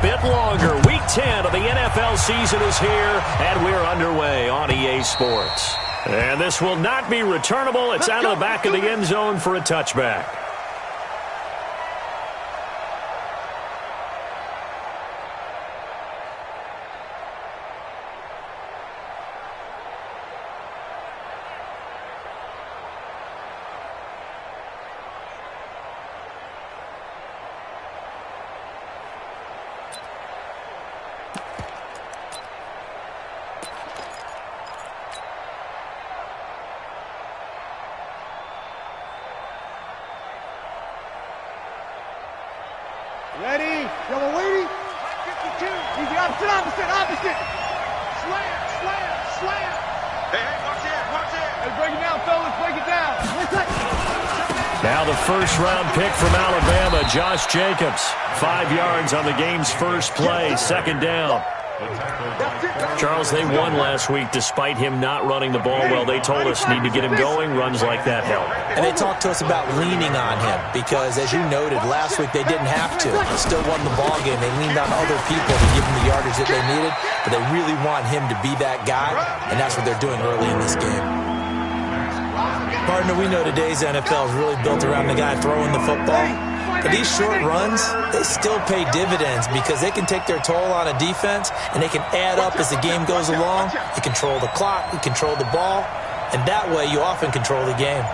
Bit longer. Week 10 of the NFL season is here, and we're underway on EA Sports. And this will not be returnable. It's out of the back of the end zone for a touchback. Ready? Y'all waiting? 52. Easy, opposite. Slam. Hey, watch it. Hey, break it down, fellas, break it down. Now the first-round pick from Alabama, Josh Jacobs. 5 yards on the game's first play, second down. Charles, they won last week despite him not running the ball well. They told us need to get him going. Runs like that help. And they talked to us about leaning on him because, as you noted, last week they didn't have to. They still won the ball game. They leaned on other people to give them the yardage that they needed, but they really want him to be that guy, and that's what they're doing early in this game. Partner, we know today's NFL is really built around the guy throwing the football. But these short runs, they still pay dividends because they can take their toll on a defense and they can add up as the game goes along. You control the clock, you control the ball, and that way you often control the game.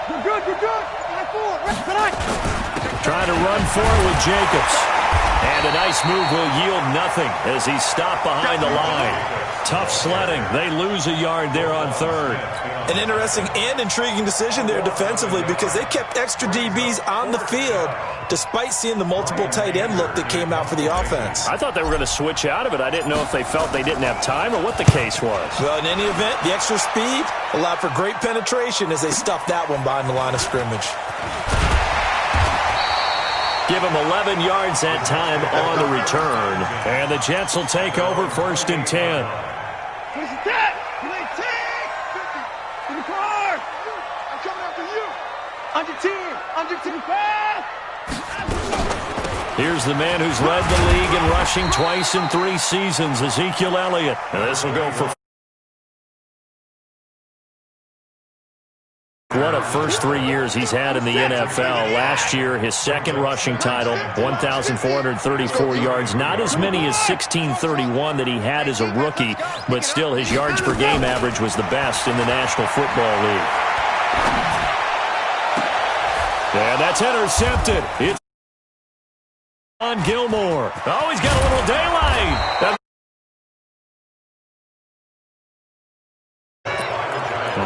You're good. Trying to run forward with Jacobs. And a nice move will yield nothing as he's stopped behind the line. Tough sledding. They lose a yard there on third. An interesting and intriguing decision there defensively because they kept extra DBs on the field despite seeing the multiple tight end look that came out for the offense. I thought they were going to switch out of it. I didn't know if they felt they didn't have time or what the case was. Well, in any event, the extra speed allowed for great penetration as they stuffed that one behind the line of scrimmage. Give him 11 yards that time on the return. And the Jets will take over 1st and 10. Where's the tag? In the car. I'm coming after you. Under 10. Pass. Here's the man who's led the league in rushing twice in 3 seasons, Ezekiel Elliott. And this will go for... What a first 3 years he's had in the NFL. Last year, his second rushing title, 1,434 yards. Not as many as 1,631 that he had as a rookie, but still his yards per game average was the best in the National Football League. And that's intercepted. It's on Gilmore. Oh, he's got a little daylight.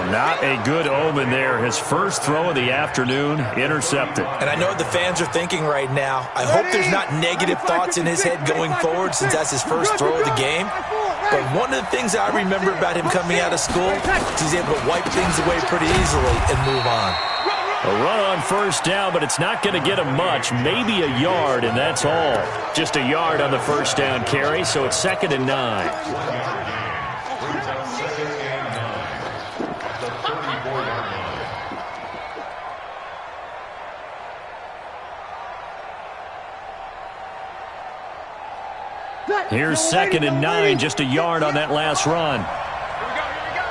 Not a good omen there. His first throw of the afternoon, intercepted. And I know what the fans are thinking right now. I hope there's not negative thoughts in his head going forward since that's his first throw of the game. But one of the things I remember about him coming out of school is he's able to wipe things away pretty easily and move on. A run on first down, but it's not going to get him much. Maybe a yard, and that's all. Just a yard on the first down carry, so it's 2nd and 9. Here's 2nd and 9, just a yard on that last run. Here we go.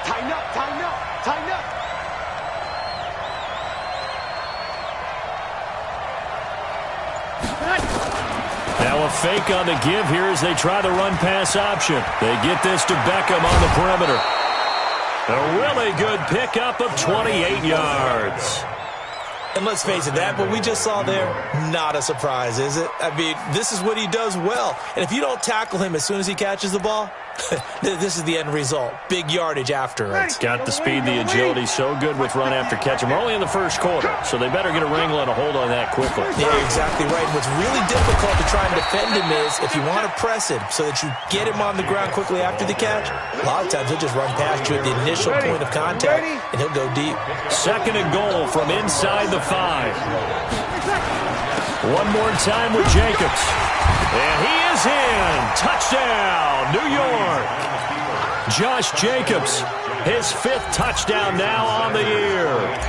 Tighten up. Now a fake on the give here as they try the run-pass option. They get this to Beckham on the perimeter. A really good pickup of 28 yards. And let's face it, that what we just saw there, not a surprise, is it? I mean, this is what he does well. And if you don't tackle him as soon as he catches the ball, this is the end result. Big yardage afterwards. Got the speed, the agility, so good with run after catch. We're only in the first quarter, so they better get a wrangle and a hold on that quickly. Yeah, you're exactly right. And what's really difficult to try and defend him is if you want to press him so that you get him on the ground quickly after the catch, a lot of times he'll just run past you at the initial point of contact, and he'll go deep. 2nd and goal from inside the 5. One more time with Jacobs. And he is in. Touchdown, New York. Josh Jacobs, his 5th touchdown now on the year,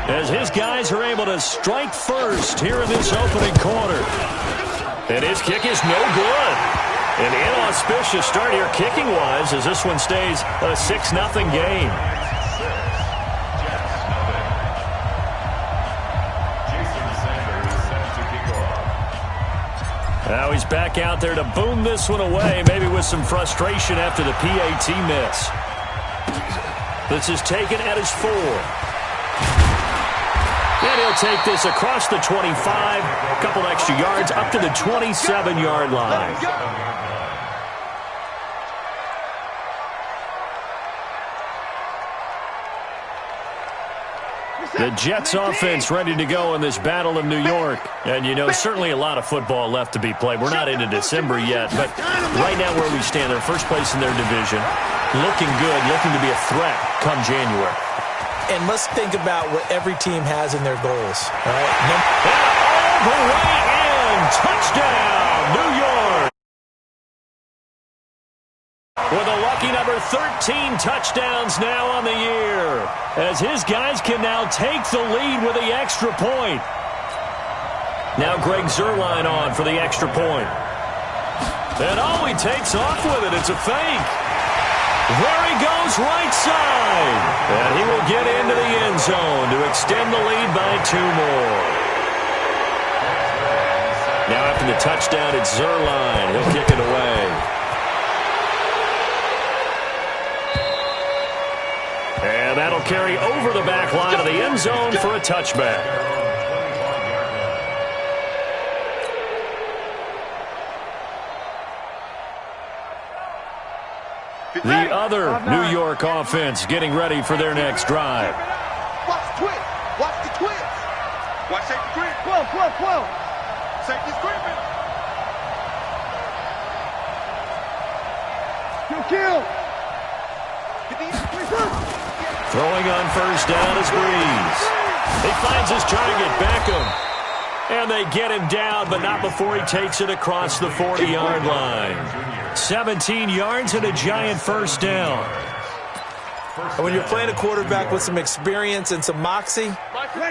as his guys are able to strike first here in this opening quarter. And his kick is no good. An inauspicious start here kicking-wise as this one stays a 6-0 game. Now he's back out there to boom this one away, maybe with some frustration after the PAT miss. This is taken at his 4. And he'll take this across the 25, a couple extra yards up to the 27-yard line. The Jets offense ready to go in this Battle of New York. And, you know, certainly a lot of football left to be played. We're not into December yet, but right now where we stand, they're first place in their division. Looking good, looking to be a threat come January. And let's think about what every team has in their goals. All right? And all the way in. Touchdown, New York. With a lucky number 13 touchdowns now on the year, as his guys can now take the lead with the extra point. Now Greg Zuerlein on for the extra point. And he takes off with it. It's a fake. There he goes, right side. And he will get into the end zone to extend the lead by 2 more. Now after the touchdown, it's Zuerlein. He'll kick it away. And that'll carry over the back line of the end zone for a touchback. The other New York offense getting ready for their next drive. Watch the twist. Watch the twist. Watch safety creep. 12. Safety's creeping. Kill. Get the Throwing on first down is Breeze. He finds his target, Beckham. And they get him down, but not before he takes it across the 40-yard line. 17 yards and a giant first down. When you're playing a quarterback with some experience and some moxie,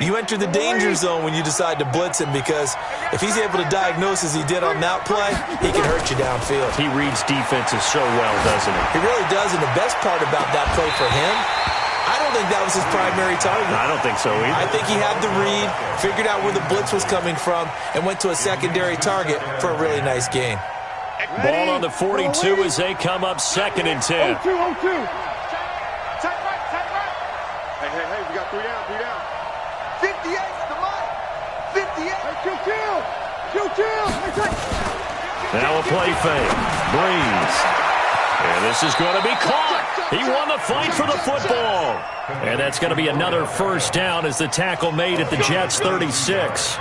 you enter the danger zone when you decide to blitz him, because if he's able to diagnose as he did on that play, he can hurt you downfield. He reads defenses so well, doesn't he? He really does, and the best part about that play for him, I don't think that was his primary target. I don't think so either. I think he had the read, figured out where the blitz was coming from, and went to a secondary target for a really nice gain. Ball on the 42 as they come up 2nd and 10. 0-2. Tight right. Hey, we got 3 down. 58 to line. 58. Hey, kill. Now a play fake. Breeze. And this is going to be caught. He won the fight for the football. And that's going to be another first down as the tackle made at the Jets' 36.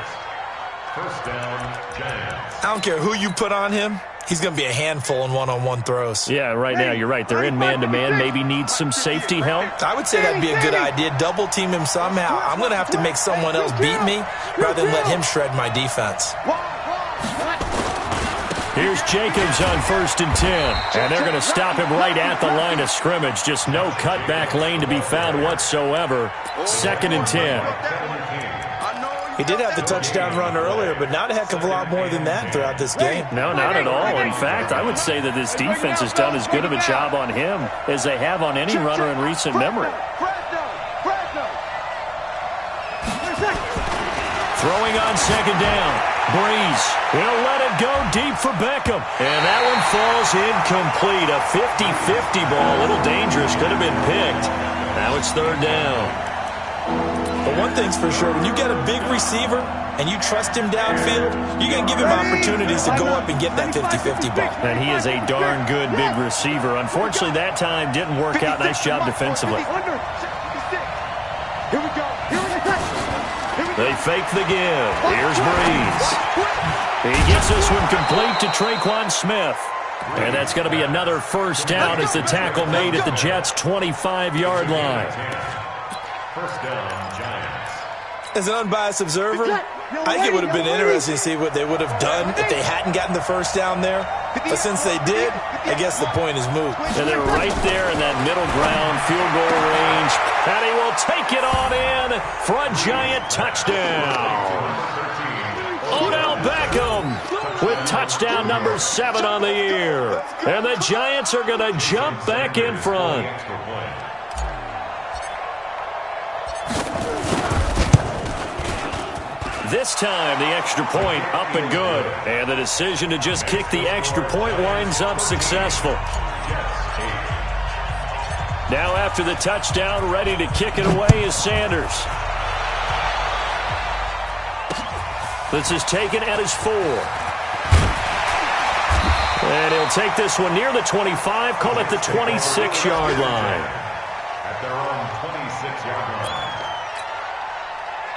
First down, Giants. I don't care who you put on him. He's going to be a handful in one-on-one throws. Yeah, right now you're right. They're in man-to-man. Maybe needs some safety help. I would say that'd be a good idea. Double team him somehow. I'm going to have to make someone else beat me rather than let him shred my defense. Here's Jacobs on 1st and 10. And they're going to stop him right at the line of scrimmage. Just no cutback lane to be found whatsoever. 2nd and 10. He did have the touchdown run earlier, but not a heck of a lot more than that throughout this game. No, not at all. In fact, I would say that this defense has done as good of a job on him as they have on any runner in recent memory. Throwing on 2nd down. Breeze. He'll let it go deep for Beckham. And that one falls incomplete. A 50-50 ball. A little dangerous. Could have been picked. Now it's 3rd down. But one thing's for sure, when you get a big receiver and you trust him downfield, you're going to give him opportunities to go up and get that 50-50 ball. And he is a darn good big receiver. Unfortunately, that time didn't work out. Nice job defensively. Here we go. They fake the give. Here's Breeze. He gets this one complete to Traquan Smith. And that's going to be another first down as the tackle made at the Jets' 25-yard line. First down, Giants. As an unbiased observer, I think it would have been interesting to see what they would have done if they hadn't gotten the first down there. But since they did, I guess the point is moot. And they're right there in that middle ground field goal range. And he will take it on in for a giant touchdown. Odell Beckham with touchdown number 7 on the year. And the Giants are going to jump back in front. This time, the extra point up and good. And the decision to just kick the extra point winds up successful. Now after the touchdown, ready to kick it away is Sanders. This is taken at his 4. And he'll take this one near the 25, call it the 26-yard line. At their own 26-yard line.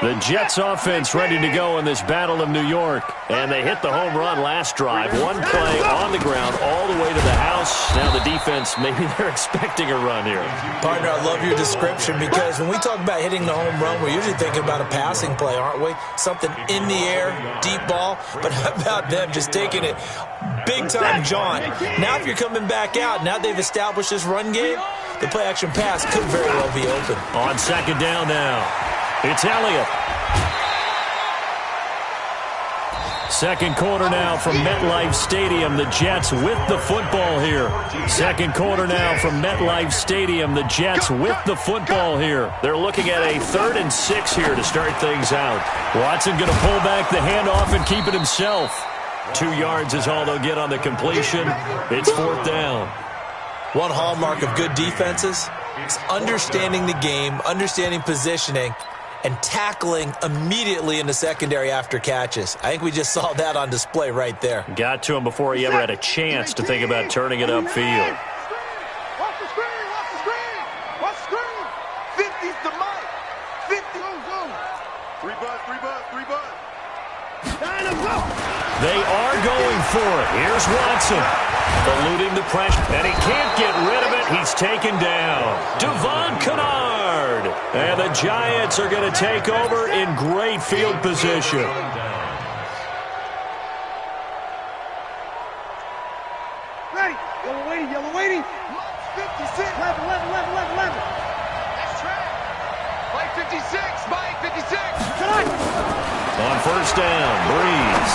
The Jets offense ready to go in this Battle of New York. And they hit the home run last drive. One play on the ground all the way to the house. Now the defense, maybe they're expecting a run here. Partner, I love your description because when we talk about hitting the home run, we're usually thinking about a passing play, aren't we? Something in the air, deep ball. But how about them just taking it big-time jaunt? Now if you're coming back out, now they've established this run game, the play-action pass could very well be open. On second down now. It's Elliott. Second quarter now from MetLife Stadium. The Jets with the football here. Second quarter now from MetLife Stadium. The Jets with the football here. They're looking at a 3rd and 6 here to start things out. Watson going to pull back the handoff and keep it himself. 2 yards is all they'll get on the completion. It's 4th down. One hallmark of good defenses is understanding the game, understanding positioning, and tackling immediately in the secondary after catches. I think we just saw that on display right there. Got to him before he ever had a chance to think about turning it upfield. Watch the screen, watch the screen, watch the screen. 50's the mic. 50. Go. 3 buzz. They are going for it. Here's Watson. Eluding the pressure, and he can't get rid of it. He's taken down. Devon Kennard. And the Giants are going to take over in great field position. Ready. Yellow waiting. 56. 11. That's track. Mike 56. Mike 56. On first down, Breeze.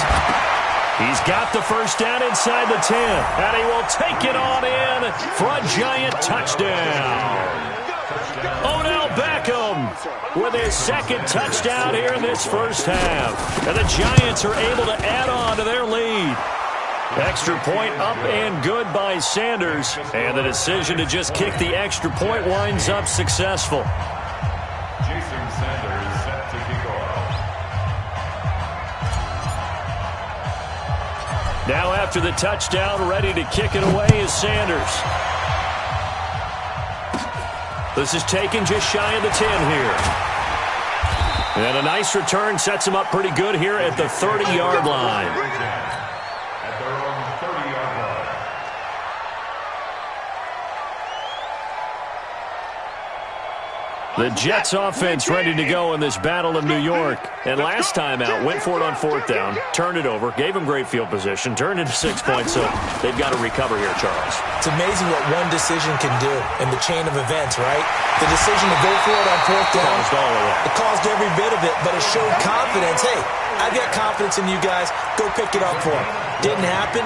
He's got the first down inside the 10. And he will take it on in for a giant touchdown. Odell Beckham with his 2nd touchdown here in this first half. And the Giants are able to add on to their lead. Extra point up and good by Sanders. And the decision to just kick the extra point winds up successful. Jason Sanders set to kick off. Now after the touchdown, ready to kick it away is Sanders. This is taken just shy of the 10 here. And a nice return sets him up pretty good here at the 30-yard line. At their own 30-yard line. The Jets offense ready to go in this Battle of New York. And last time out, went for it on 4th down, turned it over, gave them great field position, turned into 6 points, so they've got to recover here, Charles. It's amazing what one decision can do in the chain of events, right? The decision to go for it on 4th down, it caused every bit of it, but it showed confidence. Hey, I've got confidence in you guys. Go pick it up for them. Didn't happen.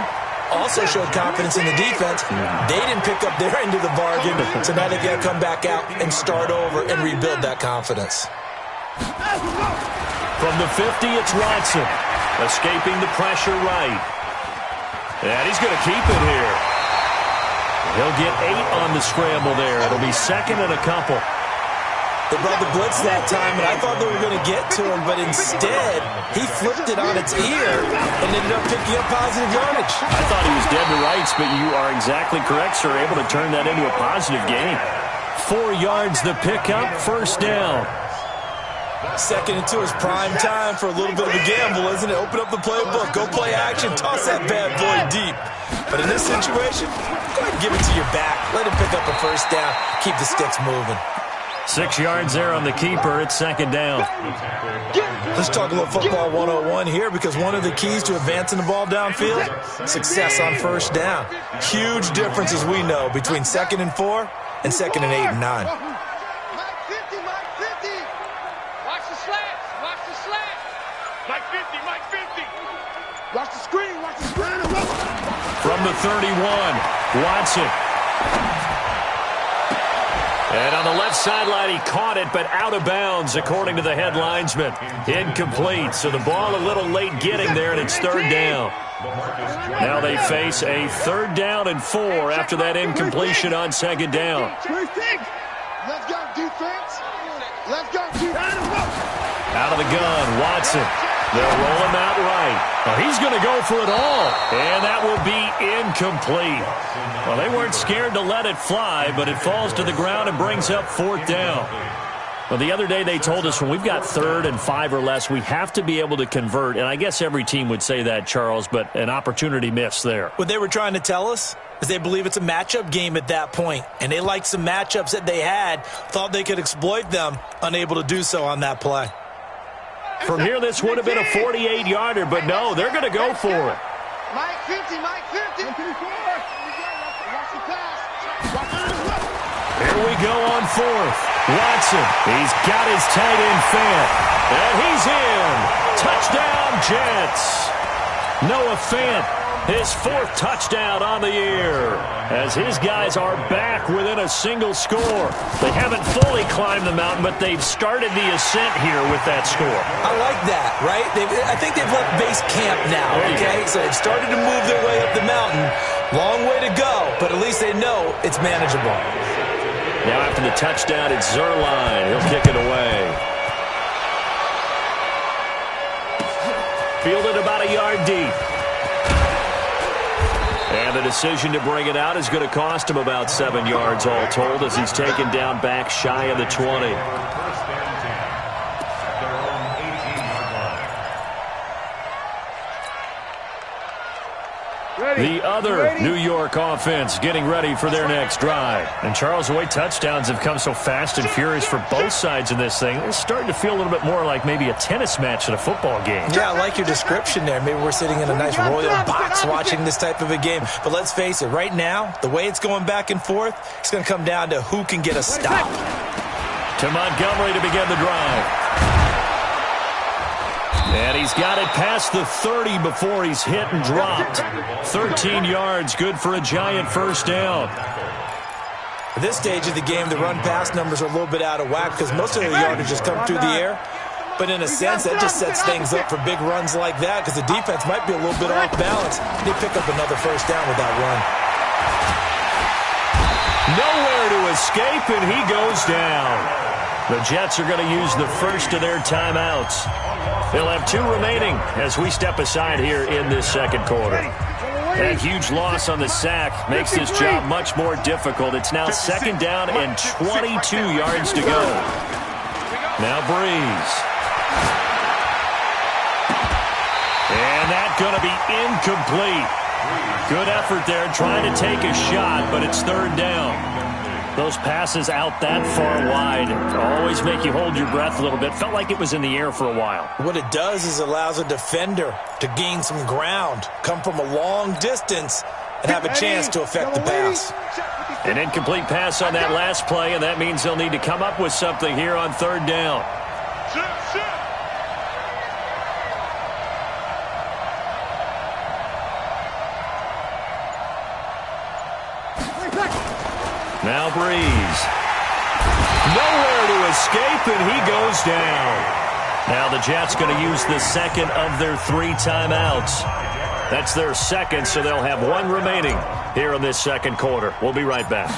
Also showed confidence in the defense. They didn't pick up their end of the bargain, so now they've got to come back out and start over and rebuild that confidence. From the 50, it's Watson. Escaping the pressure right. And he's going to keep it here. He'll get 8 on the scramble there. It'll be 2nd and a couple. They brought the blitz that time, and I thought they were going to get to him, but instead, he flipped it on its ear and ended up picking up positive yardage. I thought he was dead to rights, but you are exactly correct, sir. Able to turn that into a positive gain. 4 yards the pickup, first down. 2nd and 2 is prime time for a little bit of a gamble, isn't it? Open up the playbook, go play action, toss that bad boy deep. But in this situation, go ahead and give it to your back. Let him pick up a first down, keep the sticks moving. 6 yards there on the keeper. It's second down. Let's talk a little football 101 here, because one of the keys to advancing the ball downfield, success on first down. Huge difference, as we know, between 2nd and 4 and 2nd and 8 and 9. Mike 50, Mike 50. Watch the slats, watch the slats. Mike 50, Mike 50. Watch the screen, watch the screen. From the 31, Watson. And on the left sideline, he caught it, but out of bounds, according to the head linesman. Incomplete, so the ball a little late getting there, and it's third down. Now they face a 3rd down and 4 after that incompletion on 2nd down. Let's go, defense. Let's go, defense. Out of the gun, Watson. They'll roll him out right. Well, he's going to go for it all, and that will be incomplete. Well, they weren't scared to let it fly, but it falls to the ground and brings up 4th down. Well, the other day they told us when we've got 3rd and 5 or less, we have to be able to convert, and I guess every team would say that, Charles, but an opportunity missed there. What they were trying to tell us is they believe it's a matchup game at that point, and they liked some matchups that they had, thought they could exploit them, unable to do so on that play. From here, this would have been a 48-yarder, but no, they're going to go for it. Mike 50, Mike 50. Watch the pass. Here we go on 4th. Watson, he's got his tight end Fant, and he's in. Touchdown, Jets. Noah Fant, his 4th touchdown on the year, as his guys are back within a single score. They haven't fully climbed the mountain, but they've started the ascent here with that score. I like that, right? I think they've left base camp now, okay? So they've started to move their way up the mountain. Long way to go, but at least they know it's manageable. Now after the touchdown, it's Zerline. He'll kick it away. Fielded about a yard deep. And the decision to bring it out is going to cost him about 7 yards all told, as he's taken down back shy of the 20. The other New York offense getting ready for their next drive. And Charles, the way touchdowns have come so fast and furious for both sides in this thing, it's starting to feel a little bit more like maybe a tennis match at a football game. Yeah, I like your description there. Maybe we're sitting in a nice royal box watching this type of a game. But let's face it, right now, the way it's going back and forth, it's going to come down to who can get a stop. To Montgomery to begin the drive. And he's got it past the 30 before he's hit and dropped. 13 yards, good for a giant first down. At this stage of the game, the run-pass numbers are a little bit out of whack because most of the yardage just come through the air. But in a sense, that just sets things up for big runs like that because the defense might be a little bit off balance. They pick up another first down with that run. Nowhere to escape, and he goes down. The Jets are going to use the first of their timeouts. They'll have 2 remaining as we step aside here in this second quarter. That huge loss on the sack makes this job much more difficult. It's now second down and 22 yards to go. Now Breeze. And that's going to be incomplete. Good effort there trying to take a shot, but it's third down. Those passes out that far wide always make you hold your breath a little bit. Felt like it was in the air for a while. What it does is allows a defender to gain some ground, come from a long distance, and have a chance to affect the pass. An incomplete pass on that last play, and that means they'll need to come up with something here on third down. Now Breeze. Nowhere to escape, and he goes down. Now the Jets going to use the second of their 3 timeouts. That's their second, so they'll have 1 remaining here in this second quarter. We'll be right back.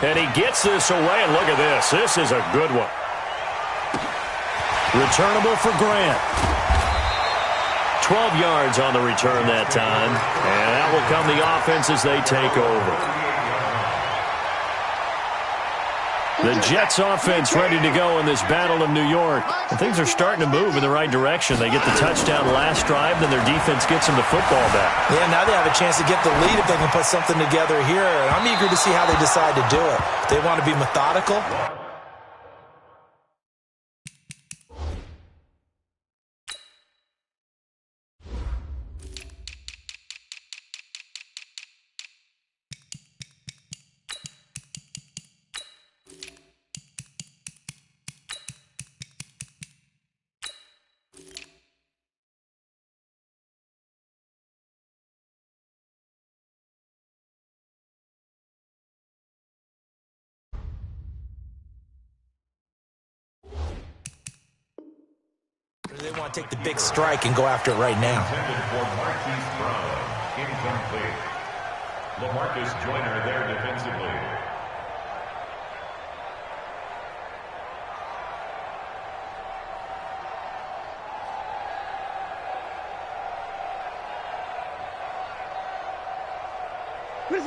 And he gets this away, and look at this. This is a good one. Returnable for Grant. 12 yards on the return that time. And that will come the offense as they take over. The Jets offense ready to go in this battle of New York. And things are starting to move in the right direction. They get the touchdown last drive, then their defense gets them the football back. Yeah, now they have a chance to get the lead if they can put something together here. And I'm eager to see how they decide to do it. They want to be methodical. They want to take the big strike and go after it right now. Intended for Marquise Brown. Incomplete. LaMarcus Joyner there defensively.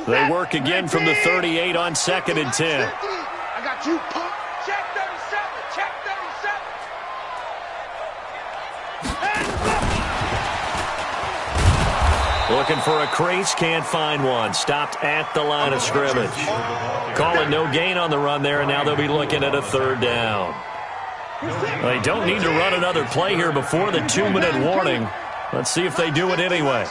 They work again from the 38 on 2nd and 10. I got you, punk. Check 37. Check 37. Looking for a crease, can't find one. Stopped at the line of scrimmage. Calling no gain on the run there, and now they'll be looking at a 3rd down. They don't need to run another play here before the 2-minute warning. Let's see if they do it anyway.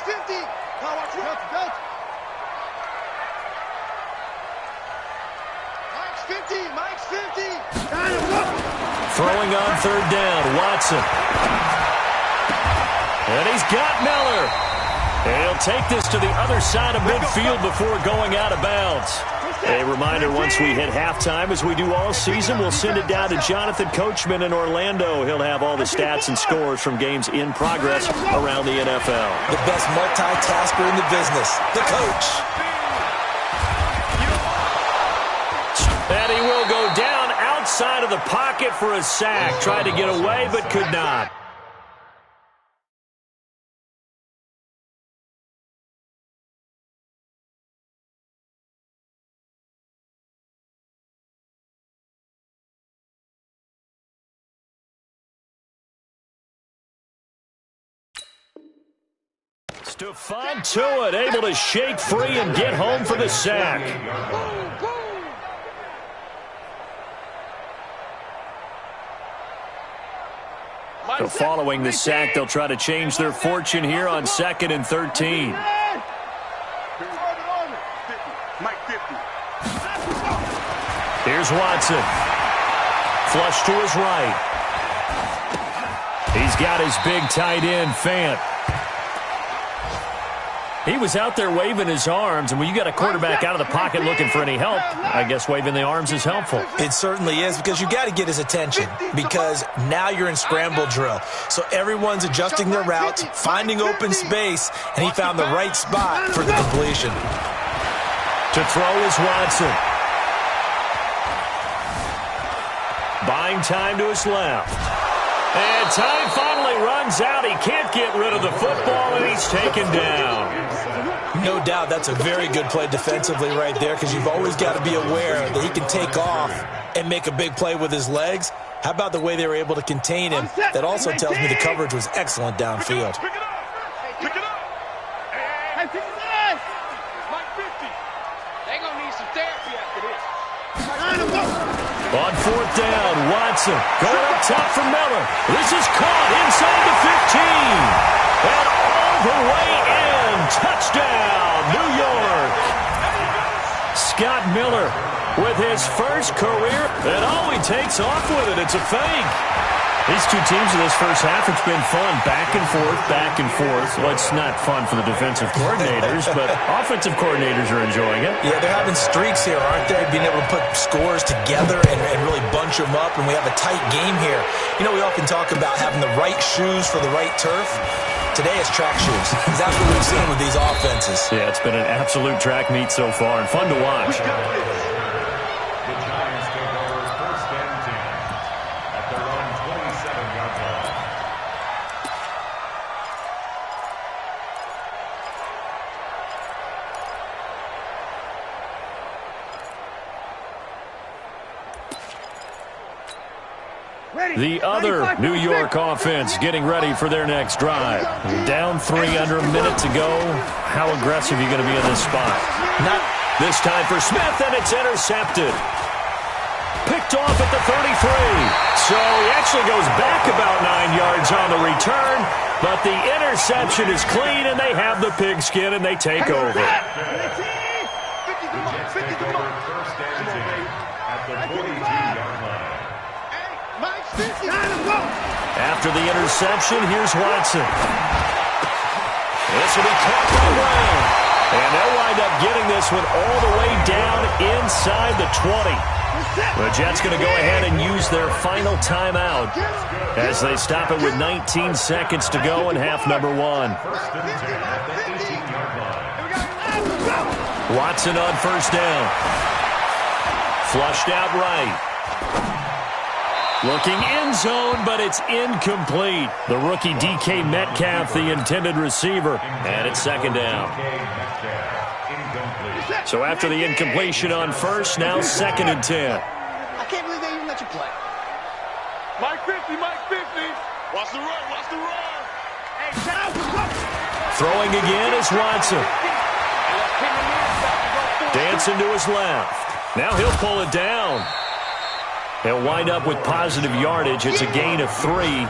Throwing on 3rd down, Watson. And he's got Miller. And he'll take this to the other side of midfield before going out of bounds. A reminder, once we hit halftime, as we do all season, we'll send it down to Jonathan Coachman in Orlando. He'll have all the stats and scores from games in progress around the NFL. The best multitasker in the business, the coach. And he will go down outside of the pocket for a sack. Tried to get away, but could not. Stephon Tuitt able to shake free and get home for the sack. So following the sack, they'll try to change their fortune here on 2nd and 13. Here's Watson. Flush to his right. He's got his big tight end, Fant. He was out there waving his arms, and when you got a quarterback out of the pocket looking for any help, I guess waving the arms is helpful. It certainly is, because you got to get his attention, because now you're in scramble drill. So everyone's adjusting their routes, finding open space, and he found the right spot for the completion. To throw is Watson. Buying time to his left. And time finally runs out. He can't get rid of the football, and he's taken down. No doubt that's a very good play defensively right there, because you've always got to be aware that he can take off and make a big play with his legs. How about the way they were able to contain him? That also tells me the coverage was excellent downfield. Pick it up. Pick it up. Hey, pick it up. Mike 50. They're going to need some therapy after this. On 4th down, Watson going up top for Miller. This is caught inside the 15. And all the way in. Touchdown, New York. Scott Miller with his first career. And all he takes off with it, it's a fake. These two teams in this first half, it's been fun. Back and forth, back and forth. Well, it's not fun for the defensive coordinators, but offensive coordinators are enjoying it. Yeah, they're having streaks here, aren't they? Being able to put scores together and really bunch them up, and we have a tight game here. You know, we often talk about having the right shoes for the right turf. Today it's track shoes. That's what we've seen with these offenses. Yeah, it's been an absolute track meet so far and fun to watch. The Giants take over 1st and 10 at their own 27-yard line. The other New York offense getting ready for their next drive. Down 3 under a minute to go. How aggressive are you going to be in this spot? Not this time for Smith, and it's intercepted. Picked off at the 33. So he actually goes back about 9 yards on the return, but the interception is clean, and they have the pigskin, and they take over. After the interception, here's Watson. This will be caught by Brown. And they'll wind up getting this one all the way down inside the 20. The Jets going to go ahead and use their final timeout as they stop it with 19 seconds to go in half number 1. Watson on first down. Flushed out right. Looking end zone, but it's incomplete. The rookie DK Metcalf, the intended receiver. And it's second down. So after the incompletion on first, now 2nd and 10. I can't believe they even let you play. Mike 50, Mike 50. Watch the run, watch the run. Hey, throwing again is Watson. Dancing to his left. Now he'll pull it down. He'll wind up with positive yardage. It's a gain of 3,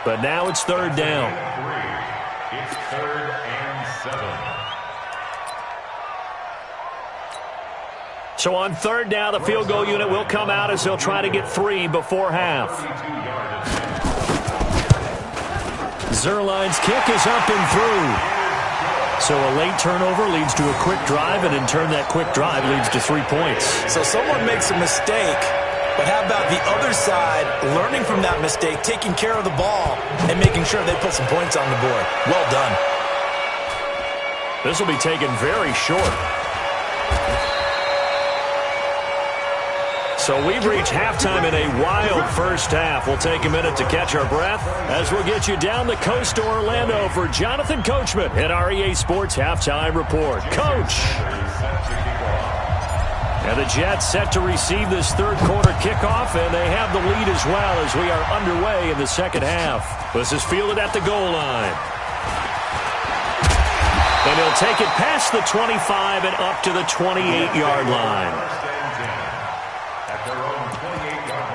but now it's 3rd down. It's 3rd and 7. So on 3rd down, the field goal unit will come out as they'll try to get 3 before half. Zerline's kick is up and through. So a late turnover leads to a quick drive, and in turn that quick drive leads to 3 points. So someone makes a mistake, but how about the other side learning from that mistake, taking care of the ball, and making sure they put some points on the board? Well done. This will be taken very short. So we've reached halftime in a wild first half. We'll take a minute to catch our breath as we'll get you down the coast to Orlando for Jonathan Coachman at our EA Sports Halftime Report. Coach! And the Jets set to receive this third quarter kickoff, and they have the lead as well as we are underway in the second half. This is fielded at the goal line. And he'll take it past the 25 and up to the 28-yard line. At their own 28-yard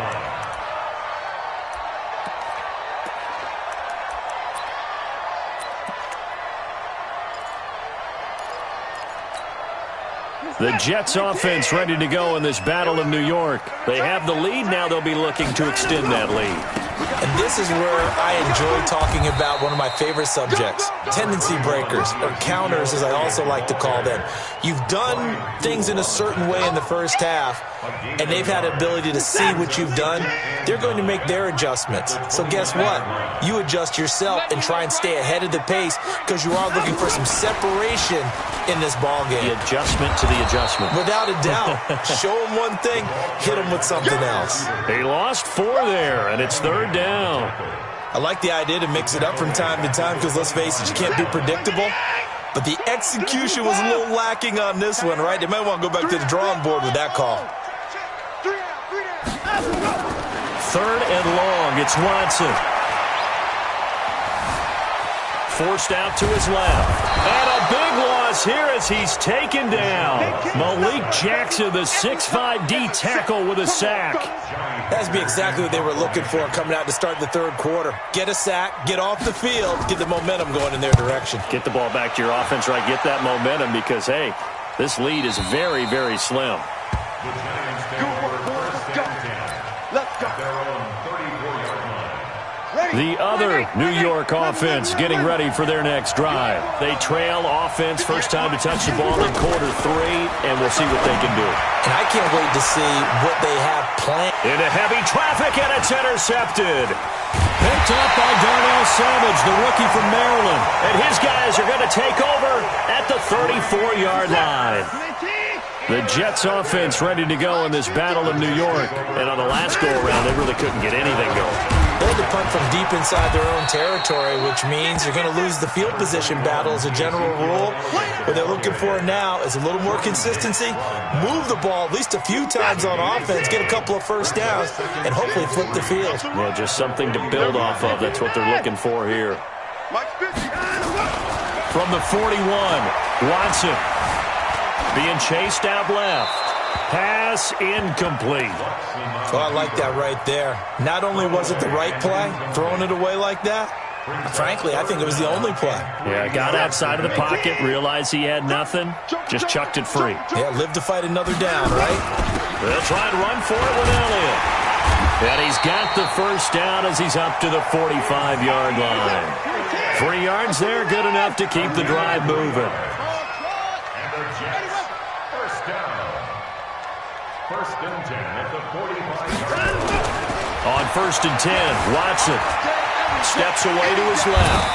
line. The Jets offense ready to go in this battle of New York. They have the lead. Now they'll be looking to extend that lead. And this is where I enjoy talking about one of my favorite subjects, tendency breakers, or counters as I also like to call them. You've done things in a certain way in the first half, and they've had the ability to see what you've done. They're going to make their adjustments. So guess what? You adjust yourself and try and stay ahead of the pace because you are looking for some separation in this ball game. The adjustment to the adjustment. Without a doubt. Show them one thing, hit them with something else. They lost 4 there, and it's third down. I like the idea to mix it up from time to time because, let's face it, you can't be predictable. But the execution was a little lacking on this one, right? They might want to go back to the drawing board with that call. Third and long. It's Watson. Forced out to his left. And a big loss here as he's taken down. Malik Jackson, the 6'5" D tackle with a sack. That would be exactly what they were looking for coming out to start the third quarter. Get a sack, get off the field, get the momentum going in their direction. Get the ball back to your offense, right? Get that momentum because, hey, this lead is very, very slim. The Giants stand for first and 10. Let's go. At their own 34-yard line. The other New York offense getting ready for their next drive. They trail offense, first time to touch the ball in quarter 3, and we'll see what they can do. And I can't wait to see what they have planned. Into heavy traffic, and it's intercepted. Picked up by Darnell Savage, the rookie from Maryland. And his guys are going to take over at the 34-yard line. The Jets offense ready to go in this battle in New York. And on the last go-around, they really couldn't get anything going. They had to punt from deep inside their own territory, which means you're going to lose the field position battle as a general rule. What they're looking for now is a little more consistency, move the ball at least a few times on offense, get a couple of first downs, and hopefully flip the field. Yeah, just something to build off of. That's what they're looking for here. From the 41, Watson being chased out left. Pass incomplete. Oh, I like that right there. Not only was it the right play, throwing it away like that, frankly, I think it was the only play. Yeah, got outside of the pocket, realized he had nothing, just chucked it free. Yeah, live to fight another down, right? They'll try and run for it with Elliott. And he's got the first down as he's up to the 45-yard line. 3 yards there, good enough to keep the drive moving. First and 10 at the 45. On first and 10, Watson steps away to his left.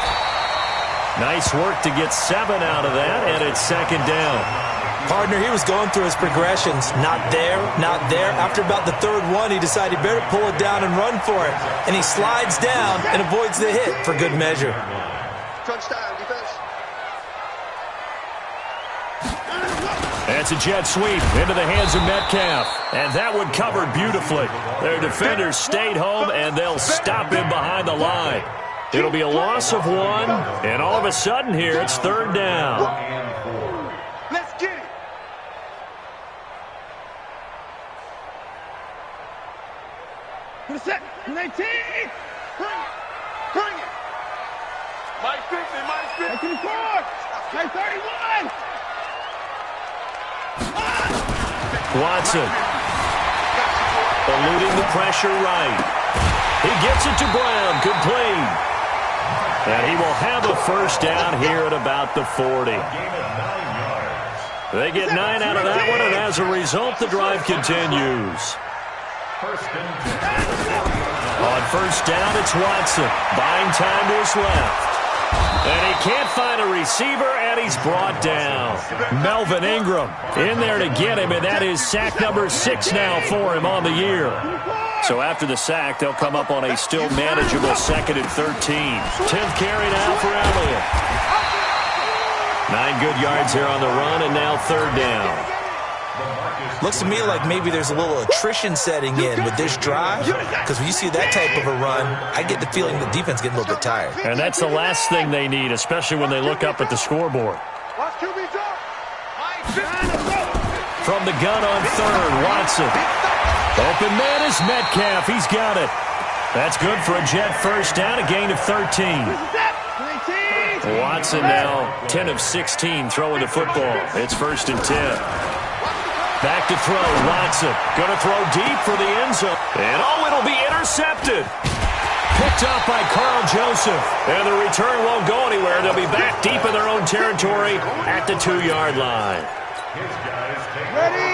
Nice work to get 7 out of that, and it's second down. Partner, he was going through his progressions. Not there, not there. After about the third one, he decided he better pull it down and run for it. And he slides down and avoids the hit for good measure. Touchdown, defense. That's a jet sweep into the hands of Metcalf. And that one covered beautifully. Their defenders stayed home, and they'll stop him behind the line. It'll be a loss of 1, and all of a sudden here, it's third down. Let's get it. For the set. 19. Bring it. Bring it. Minus 50. Minus 50. 24. Minus 31. Watson eluding the pressure right. He gets it to Brown, complete. And he will have a first down here at about the 40. They get 9 out of that one, and as a result, the drive continues. On first down, it's Watson, buying time to his left. And he can't find a receiver, and he's brought down. Melvin Ingram in there to get him, and that is sack number 6 now for him on the year. So after the sack, they'll come up on a still manageable 2nd and 13. 10th carry now for Elliott. 9 good yards there on the run, and now third down. Looks to me like maybe there's a little attrition setting in with this drive, because when you see that type of a run, I get the feeling the defense getting a little bit tired. And that's the last thing they need, especially when they look up at the scoreboard. From the gun on third, Watson. Open man is Metcalf. He's got it. That's good for a Jet first down, a gain of 13. Watson now 10 of 16 throwing the football. It's first and 10. Back to throw, Watson. Going to throw deep for the end zone. And it'll be intercepted. Picked up by Carl Joseph. And the return won't go anywhere. They'll be back deep in their own territory at the 2-yard line.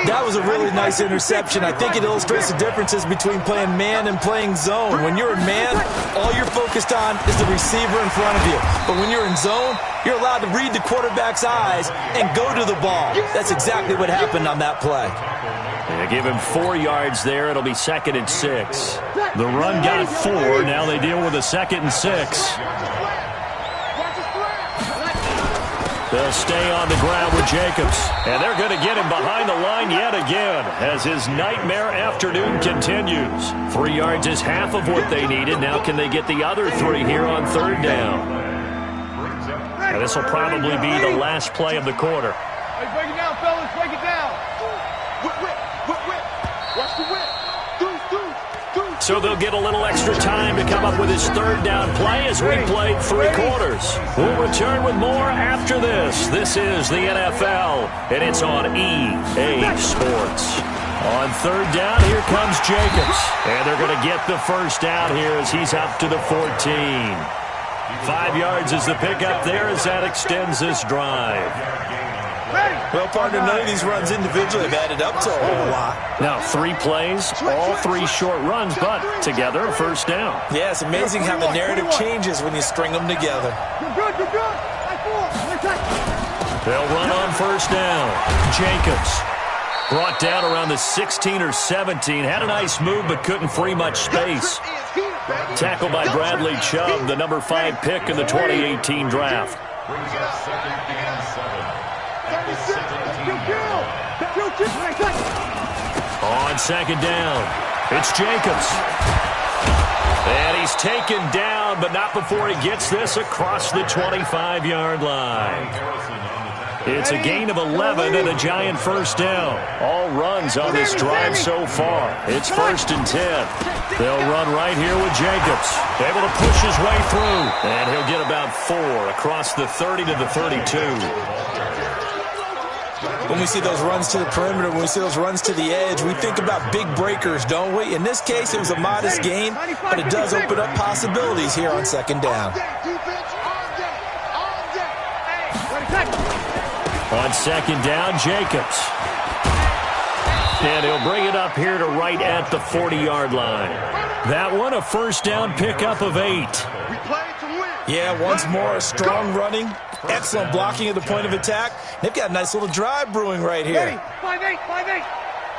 That was a really nice interception. I think it illustrates the differences between playing man and playing zone. When you're in man, all you're focused on is the receiver in front of you. But when you're in zone, you're allowed to read the quarterback's eyes and go to the ball. That's exactly what happened on that play. They give him 4 yards there. It'll be 2nd and 6. The run got 4. Now they deal with a 2nd and 6. They'll stay on the ground with Jacobs. And they're going to get him behind the line yet again as his nightmare afternoon continues. 3 yards is half of what they needed. Now can they get the other 3 here on third down? And this will probably be the last play of the quarter. Hey, break it down, fellas. Break it down. Whip, whip, whip, whip. Watch the whip. So they'll get a little extra time to come up with his third down play as we played 3 quarters. We'll return with more after this. This is the NFL, and it's on EA Sports. On third down, here comes Jacobs. And they're going to get the first down here as he's up to the 14. 5 yards is the pickup there as that extends this drive. Well, partner, none of these runs individually have added up to a whole lot. Now, 3 plays, all 3 short runs, but together a first down. Yeah, it's amazing how the narrative changes when you string them together. They'll run on first down. Jacobs Brought down around the 16 or 17. Had a nice move, but couldn't free much space. Tackled by Bradley Chubb, the number 5 pick in the 2018 draft. Brings up second and 7. At the 17. On second down, it's Jacobs. And he's taken down, but not before he gets this across the 25-yard line. It's a gain of 11 and a giant first down. All runs on this drive so far. It's 1st and 10. They'll run right here with Jacobs. Able to push his way through. And he'll get about 4 across the 30 to the 32. When we see those runs to the perimeter, when we see those runs to the edge, we think about big breakers, don't we? In this case, it was a modest gain, but it does open up possibilities here on second down. On second down, Jacobs. And he'll bring it up here to right at the 40-yard line. That one, a first down pickup of 8. Yeah, once more, a strong running, excellent blocking at the point of attack. They've got a nice little drive brewing right here. 5-8.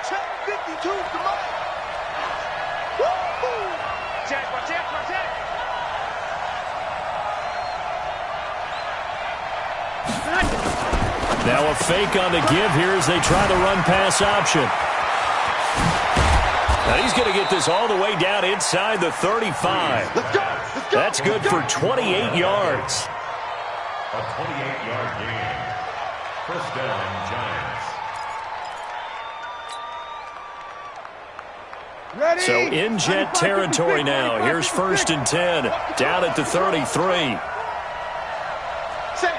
Check 52. Come on. Check. Now a fake on the give here as they try the run-pass option. Now he's going to get this all the way down inside the 35. Let's go. That's good for 28 yards. A 28-yard gain. First down, Giants. Ready? So in jet territory now. Here's 1st and 10. Down at the 33. Say.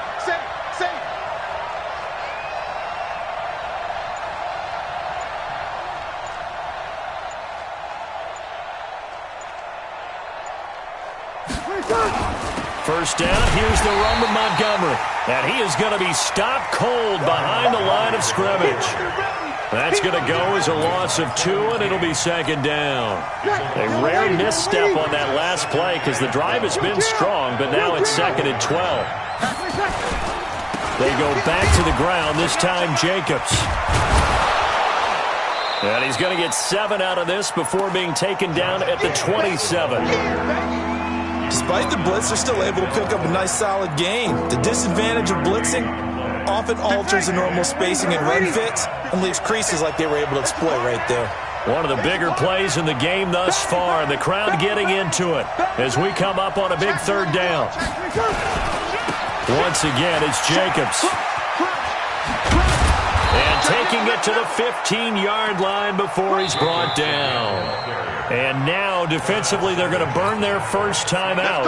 First down, here's the run to Montgomery. And he is going to be stopped cold behind the line of scrimmage. That's going to go as a loss of 2, and it'll be second down. A rare misstep on that last play because the drive has been strong, but now it's 2nd and 12. They go back to the ground, this time Jacobs. And he's going to get 7 out of this before being taken down at the 27. Despite the blitz, they're still able to pick up a nice solid gain. The disadvantage of blitzing often alters the normal spacing and run fits and leaves creases like they were able to exploit right there. One of the bigger plays in the game thus far. The crowd getting into it as we come up on a big 3rd down. Once again, it's Jacobs. And taking it to the 15-yard line before he's brought down. And now, defensively, they're going to burn their first time out.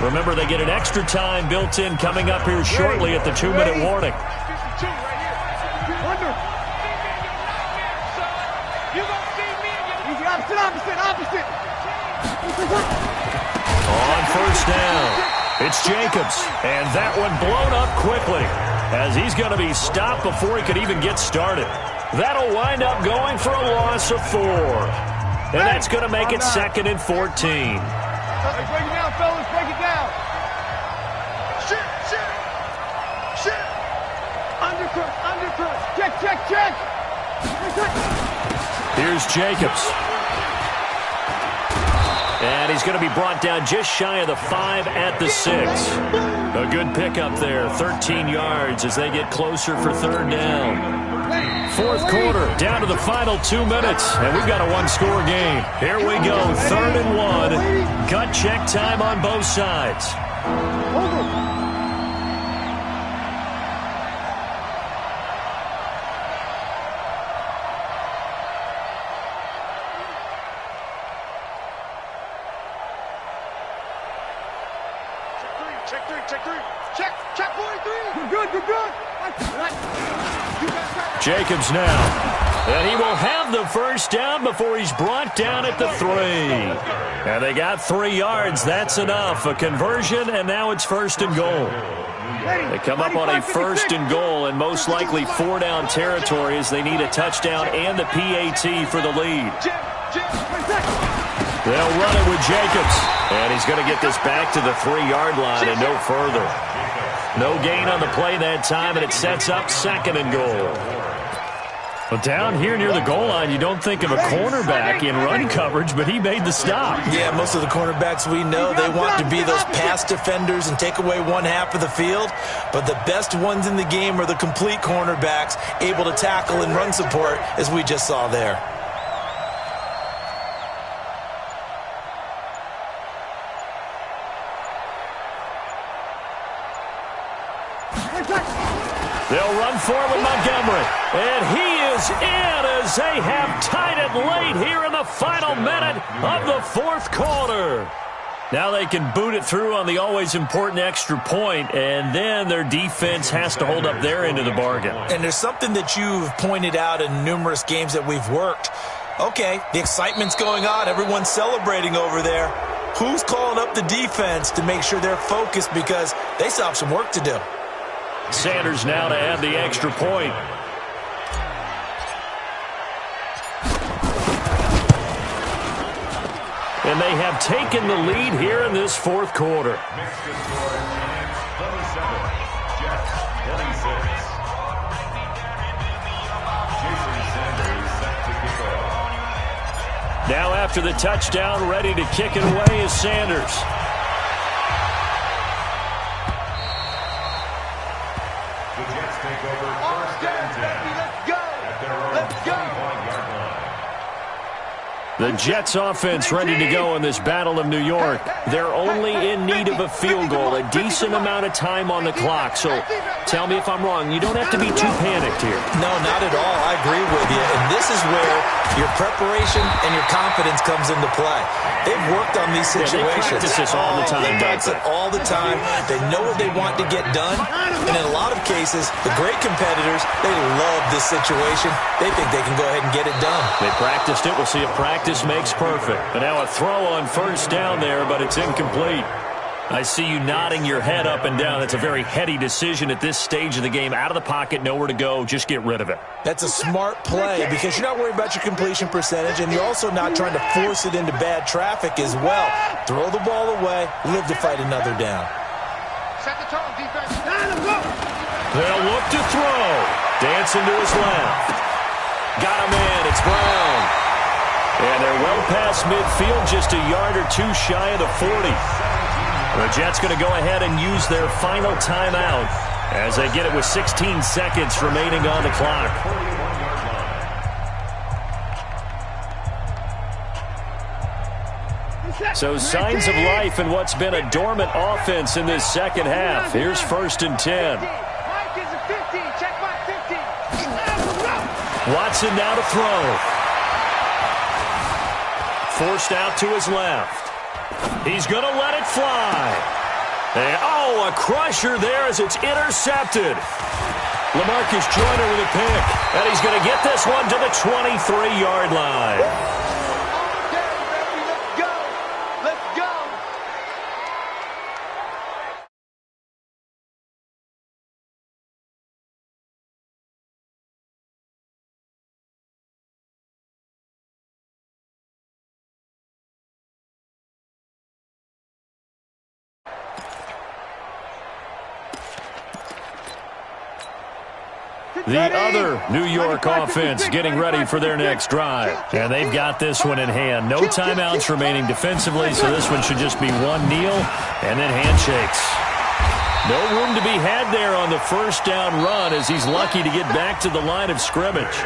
Remember, they get an extra time built in coming up here shortly at the 2-minute warning. Opposite. On first down, it's Jacobs. And that one blown up quickly as he's going to be stopped before he could even get started. That'll wind up going for a loss of 4. And that's going to make it 2nd and 14. Break it down, fellas. Break it down. Shit. Undercut. Check. Here's Jacobs. And he's going to be brought down just shy of the 5 at the 6. A good pickup there, 13 yards as they get closer for 3rd down. 4th quarter, down to the final 2 minutes, and we've got a 1-score game. Here we go, 3rd and 1. Gut check time on both sides. Check 43. Good. Jacobs now. And he will have the first down before he's brought down at the 3. And they got 3 yards. That's enough. A conversion, and now it's 1st and goal. They come up on a 1st and goal, and most likely 4-down territory as they need a touchdown and the PAT for the lead. They'll run it with Jacobs. And he's going to get this back to the 3-yard line and no further. No gain on the play that time, and it sets up 2nd and goal. But down here near the goal line, you don't think of a cornerback in run coverage, but he made the stop. Yeah, most of the cornerbacks we know, they want to be those pass defenders and take away one half of the field. But the best ones in the game are the complete cornerbacks, able to tackle and run support, as we just saw there. They'll run forward with Montgomery. And he is in as they have tied it late here in the final minute of the fourth quarter. Now they can boot it through on the always important extra point, and then their defense has to hold up their end of the bargain. And there's something that you've pointed out in numerous games that we've worked. Okay, the excitement's going on. Everyone's celebrating over there. Who's calling up the defense to make sure they're focused, because they still have some work to do? Sanders now to add the extra point. And they have taken the lead here in this fourth quarter. Now after the touchdown, ready to kick it away is Sanders. The Jets offense ready to go in this Battle of New York. They're only in need of a field goal, a decent amount of time on the clock. So tell me if I'm wrong. You don't have to be too panicked here. No, not at all. I agree with you. And this is where your preparation and your confidence comes into play. They've worked on these situations. They practice this all the time. They practice it all the time. They know what they want to get done. And in a lot of cases, the great competitors, they love this situation. They think they can go ahead and get it done. They practiced it. We'll see if practice makes perfect. But now a throw on first down there, but it's incomplete. I see you nodding your head up and down. That's a very heady decision at this stage of the game. Out of the pocket, nowhere to go. Just get rid of it. That's a smart play because you're not worried about your completion percentage, and you're also not trying to force it into bad traffic as well. Throw the ball away, live to fight another down. Set the tone, defense. They'll look to throw. Dancing to his left. Got him in. It's Brown. And they're well past midfield, just a yard or two shy of the 40. The Jets going to go ahead and use their final timeout as they get it with 16 seconds remaining on the clock. So signs of life in what's been a dormant offense in this second half. Here's 1st and 10. Watson now to throw. Forced out to his left. He's going to let it fly. And, oh, a crusher there as it's intercepted. LaMarcus Joyner with a pick. And he's going to get this one to the 23-yard line. The other New York offense getting ready for their next drive. And they've got this one in hand. No timeouts remaining defensively, so this one should just be one kneel and then handshakes. No room to be had there on the first down run as he's lucky to get back to the line of scrimmage.